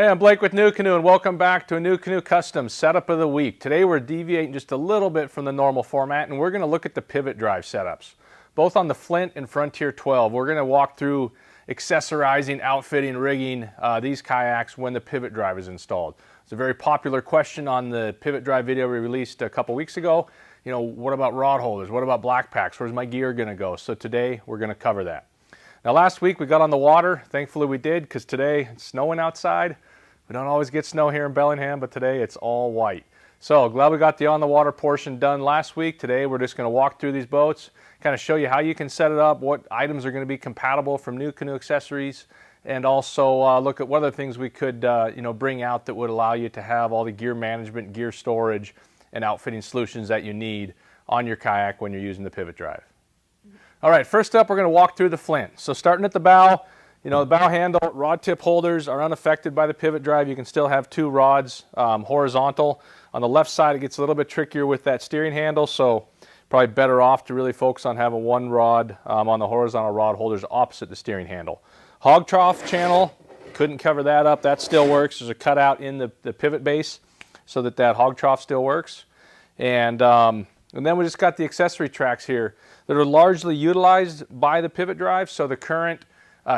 Hey, I'm Blake with Nucanoe, and welcome back to a Nucanoe Custom Setup of the Week. Today we're deviating just a little bit from the normal format, and we're going to look at the pivot drive setups, both on the Flint and Frontier 12. We're going to walk through accessorizing, outfitting, rigging these kayaks when the pivot drive is installed. It's a very popular question on the pivot drive video we released a couple weeks ago. You know, what about rod holders? What about black packs? Where's my gear going to go? So today we're going to cover that. Now last week we got on the water. Thankfully we did, because today it's snowing outside. We don't always get snow here in Bellingham, but today it's all white. So glad we got the on the water portion done last week. Today we're just going to walk through these boats, kind of show you how you can set it up, what items are going to be compatible from Nucanoe accessories, and also look at what other things we could bring out that would allow you to have all the gear management, gear storage, and outfitting solutions that you need on your kayak when you're using the pivot drive. All right, first up we're going to walk through the Flint. So starting at the bow, the bow handle, rod tip holders are unaffected by the pivot drive. You can still have two rods horizontal. On the left side it gets a little bit trickier with that steering handle, so probably better off to really focus on having one rod on the horizontal rod holders opposite the steering handle. Hog trough channel, couldn't cover that up. That still works. There's a cutout in the pivot base so that hog trough still works. And then we just got the accessory tracks here that are largely utilized by the pivot drive, so the current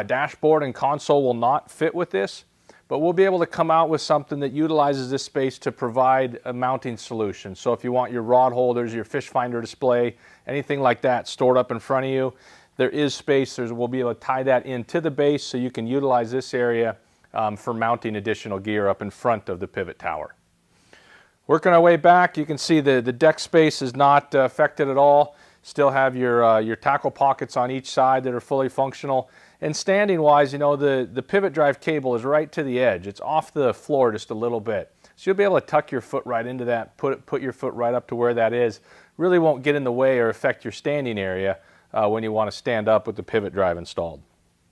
dashboard and console will not fit with this, but we'll be able to come out with something that utilizes this space to provide a mounting solution. So if you want your rod holders, your fish finder display, anything like that stored up in front of you, there is space. We'll be able to tie that into the base so you can utilize this area for mounting additional gear up in front of the pivot tower. Working our way back, you can see the deck space is not affected at all. Still have your tackle pockets on each side that are fully functional. And standing wise, the pivot drive cable is right to the edge. It's off the floor just a little bit. So you'll be able to tuck your foot right into that, put your foot right up to where that is. Really won't get in the way or affect your standing area when you want to stand up with the pivot drive installed.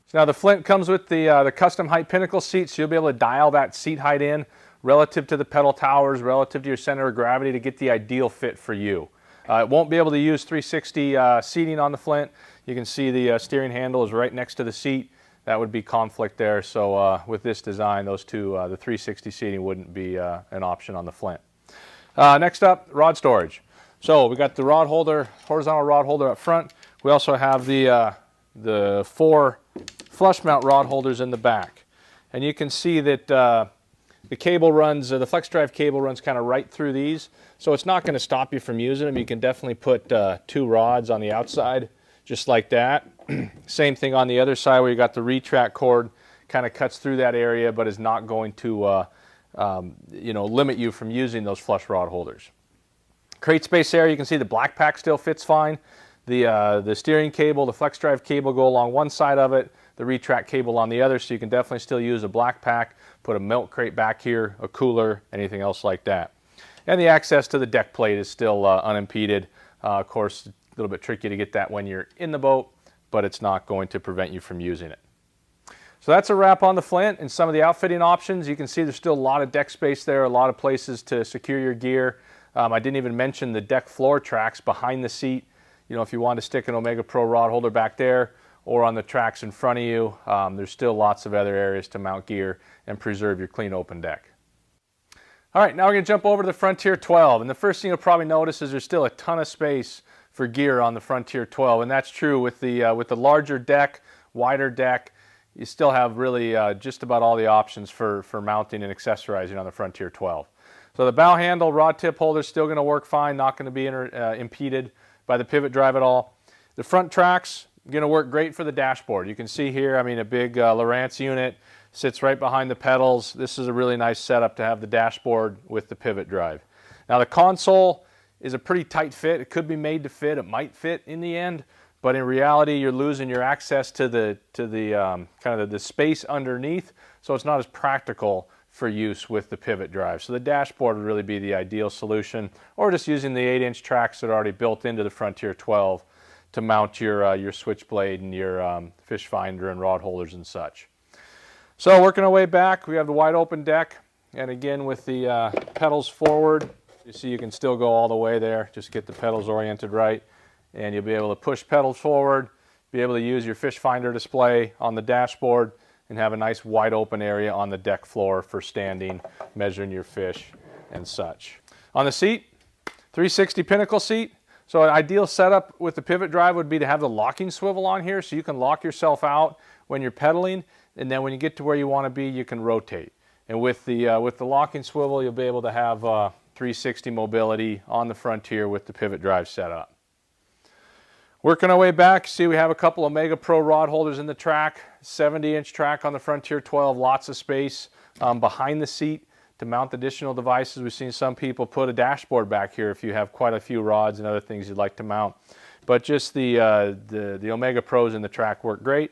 So now the Flint comes with the custom height pinnacle seat, so you'll be able to dial that seat height in relative to the pedal towers, relative to your center of gravity to get the ideal fit for you. It won't be able to use 360 seating on the Flint. You can see the steering handle is right next to the seat. That would be conflict there. So with this design, those two, the 360 seating wouldn't be an option on the Flint. Next up, rod storage. So we got the rod holder, horizontal rod holder up front. We also have the four flush mount rod holders in the back. And you can see that the cable runs, the flex drive cable runs kind of right through these. So it's not going to stop you from using them. You can definitely put two rods on the outside, just like that. Same thing on the other side where you got the retract cord, kind of cuts through that area, but is not going to limit you from using those flush rod holders. Crate space area, you can see the black pack still fits fine. The steering cable, the flex drive cable go along one side of it, the retract cable on the other, so you can definitely still use a black pack, put a milk crate back here, a cooler, anything else like that. And the access to the deck plate is still unimpeded. Of course, a little bit tricky to get that when you're in the boat, but it's not going to prevent you from using it. So that's a wrap on the Flint and some of the outfitting options. You can see there's still a lot of deck space there, a lot of places to secure your gear. I didn't even mention the deck floor tracks behind the seat. If you want to stick an Omega Pro rod holder back there or on the tracks in front of you, there's still lots of other areas to mount gear and preserve your clean open deck. All right, now we're going to jump over to the Frontier 12, and the first thing you'll probably notice is there's still a ton of space for gear on the Frontier 12, and that's true with the larger deck, wider deck. You still have really just about all the options for mounting and accessorizing on the Frontier 12. So the bow handle, rod tip holder is still going to work fine, not going to be impeded by the pivot drive at all. The front tracks going to work great for the dashboard. You can see here, a big Lowrance unit sits right behind the pedals. This is a really nice setup to have the dashboard with the pivot drive. Now the console is a pretty tight fit. It could be made to fit. It might fit in the end, but in reality you're losing your access to the kind of the space underneath, so it's not as practical for use with the pivot drive. So the dashboard would really be the ideal solution, or just using the 8-inch tracks that are already built into the Frontier 12 to mount your switchblade and your fish finder and rod holders and such. So working our way back, we have the wide open deck, and again with the pedals forward, you see you can still go all the way there. Just get the pedals oriented right, and you'll be able to push pedals forward, be able to use your fish finder display on the dashboard, and have a nice wide open area on the deck floor for standing, measuring your fish and such. On the seat, 360 pinnacle seat. So an ideal setup with the pivot drive would be to have the locking swivel on here so you can lock yourself out when you're pedaling, and then when you get to where you want to be, you can rotate. And with the locking swivel, you'll be able to have 360 mobility on the Frontier with the pivot drive setup. Working our way back, see we have a couple of Mega Pro rod holders in the track, 70-inch track on the Frontier 12, lots of space behind the seat to mount additional devices. We've seen some people put a dashboard back here if you have quite a few rods and other things you'd like to mount. But just the Omega Pros in the track work great.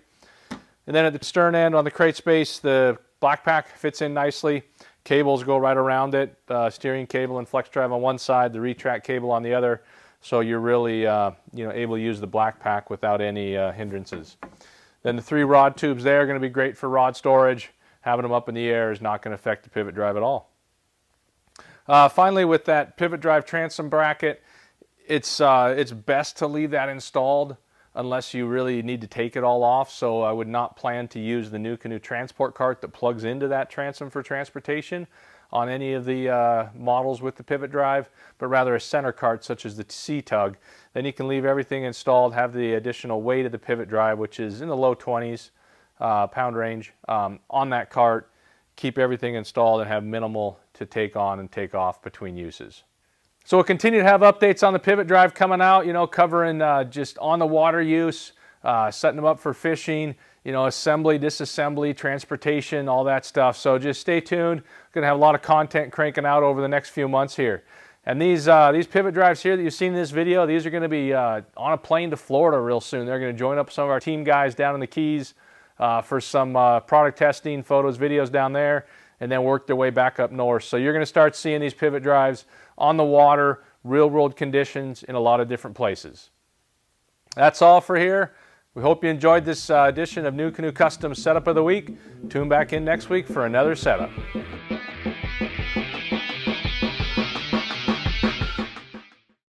And then at the stern end on the crate space, the black pack fits in nicely. Cables go right around it, steering cable and flex drive on one side, the retract cable on the other. So you're really able to use the black pack without any hindrances. Then the 3 rod tubes there are going to be great for rod storage. Having them up in the air is not going to affect the pivot drive at all. Finally, with that pivot drive transom bracket, it's best to leave that installed unless you really need to take it all off. So I would not plan to use the Nucanoe transport cart that plugs into that transom for transportation on any of the models with the pivot drive, but rather a center cart such as the C-Tug. Then you can leave everything installed, have the additional weight of the pivot drive, which is in the low 20s pound range, on that cart, keep everything installed and have minimal to take on and take off between uses. So we'll continue to have updates on the pivot drive coming out, covering just on the water use, setting them up for fishing, assembly, disassembly, transportation, all that stuff. So just stay tuned. Going to have a lot of content cranking out over the next few months here. And these pivot drives here that you've seen in this video, these are going to be on a plane to Florida real soon. They're going to join up some of our team guys down in the Keys for some product testing, photos, videos down there, and then work their way back up north. So you're going to start seeing these pivot drives on the water, real world conditions in a lot of different places. That's all for here. We hope you enjoyed this edition of Nucanoe Custom Setup of the Week. Tune back in next week for another setup.